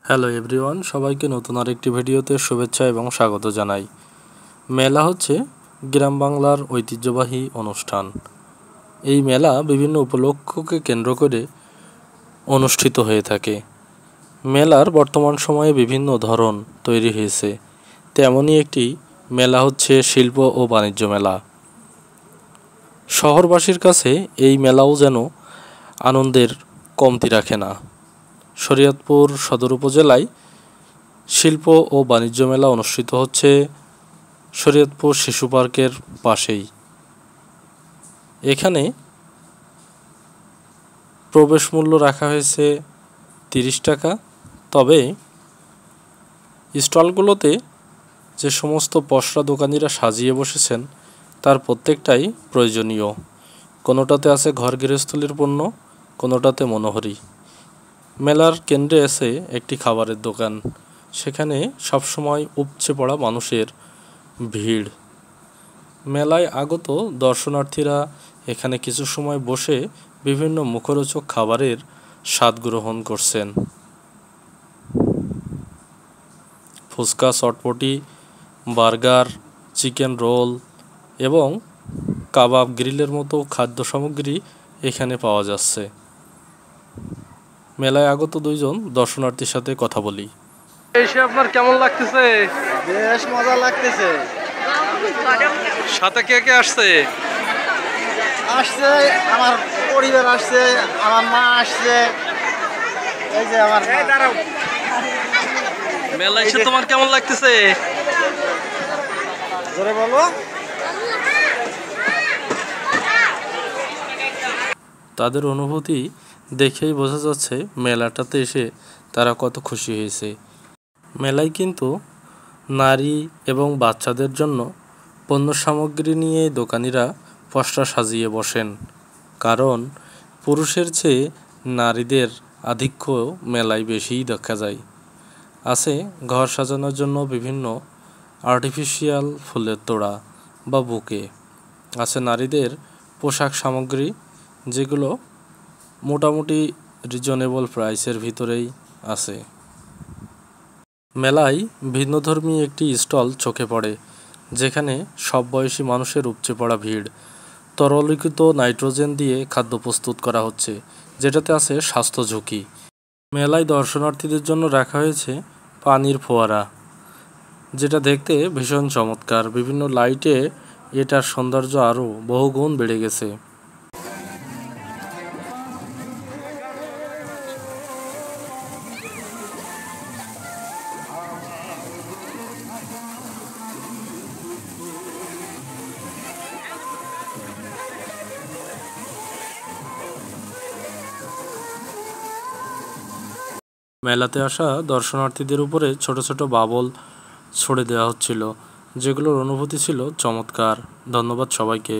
Hello everyone, সবাইকে নতুন আরেকটি ভিডিওতে শুভেচ্ছা এবং স্বাগত জানাই। মেলা হচ্ছে গ্রাম বাংলার ঐতিহ্যবাহী অনুষ্ঠান। এই মেলা বিভিন্ন উপলক্ষকে কেন্দ্র করে অনুষ্ঠিত হয়ে থাকে। মেলার বর্তমান সময়ে বিভিন্ন ধরন তৈরি হয়েছে, তেমনই একটি মেলা হচ্ছে শিল্প ও বাণিজ্য মেলা। শহরবাসীর কাছে এই মেলাও যেন আনন্দের কমতি রাখে না। শরীয়তপুর সদর উপজেলায় শিল্প ও বাণিজ্য মেলা অনুষ্ঠিত হচ্ছে শরীয়তপুর শিশু পার্কের পাশেই। এখানে প্রবেশ মূল্য রাখা হয়েছে 30 টাকা। তবে স্টলগুলোতে যে সমস্ত পসরা দোকানিরা সাজিয়ে বসেছেন তার প্রত্যেকটাই প্রয়োজনীয়। কোনোটাতে আছে ঘর গৃহস্থলীর পণ্য, কোনোটাতে মনোহরি। মেলার কেন্দ্রে আছে একটি খাবারের দোকান, সেখানে সবসময় উপচে পড়া মানুষের ভিড়। মেলায় আগত দর্শনার্থীরা এখানে কিছু সময় বসে বিভিন্ন মুখরোচক খাবারের স্বাদ গ্রহণ করছেন। ফুচকা, চটপটি, বার্গার, চিকেন রোল এবং কাবাব, গ্রিলের মতো খাদ্য সামগ্রী এখানে পাওয়া যাচ্ছে। মেলায় আগত দুইজন দর্শনার্থীর সাথে কথা বলি। এসে আপনার কেমন লাগতেছে? বেশ মজা লাগতেছে। সাথে কে কে আসছে? আসছে আমার পরিবার, আসছে আমার মা, আসছে এই যে আমার মেলা এসে তোমার কেমন লাগতেছে? জোরে বলো। তাদের অনুভূতি দেখেই বোঝা যাচ্ছে মেলাটাতে এসে তারা কত খুশি হয়েছে। মেলায় কিন্তু নারী এবং বাচ্চাদের জন্য পণ্য সামগ্রী নিয়ে দোকানিরা পসরা সাজিয়ে বসেন, কারণ পুরুষের চেয়ে নারীদের আধিক্য মেলায় বেশিই দেখা যায়। আছে ঘর সাজানোর জন্য বিভিন্ন আর্টিফিশিয়াল ফুলের তোড়া বা বুকে। আছে নারীদের পোশাক সামগ্রী, যেগুলো মোটামুটি রিজনেবল প্রাইসের ভিতরেই আছে। মেলায় ভিন্নধর্মী একটি স্টল চোখে পড়ে, যেখানে সব বয়সী মানুষের উপচে পড়া ভিড়। তরলীকৃত নাইট্রোজেন দিয়ে খাদ্য প্রস্তুত করা হচ্ছে, যেটাতে আছে স্বাস্থ্য ঝুঁকি। মেলায় দর্শনার্থীদের জন্য রাখা হয়েছে পানির ফোয়ারা, যেটা দেখতে ভীষণ চমৎকার। বিভিন্ন লাইটে এটার সৌন্দর্য আরও বহুগুণ বেড়ে গেছে। মেলাতে আসা দর্শনার্থীদের উপরে ছোট ছোট বাবল ছড়ে দেওয়া হচ্ছিল, যেগুলোর অনুভূতি ছিল চমৎকার। ধন্যবাদ সবাইকে।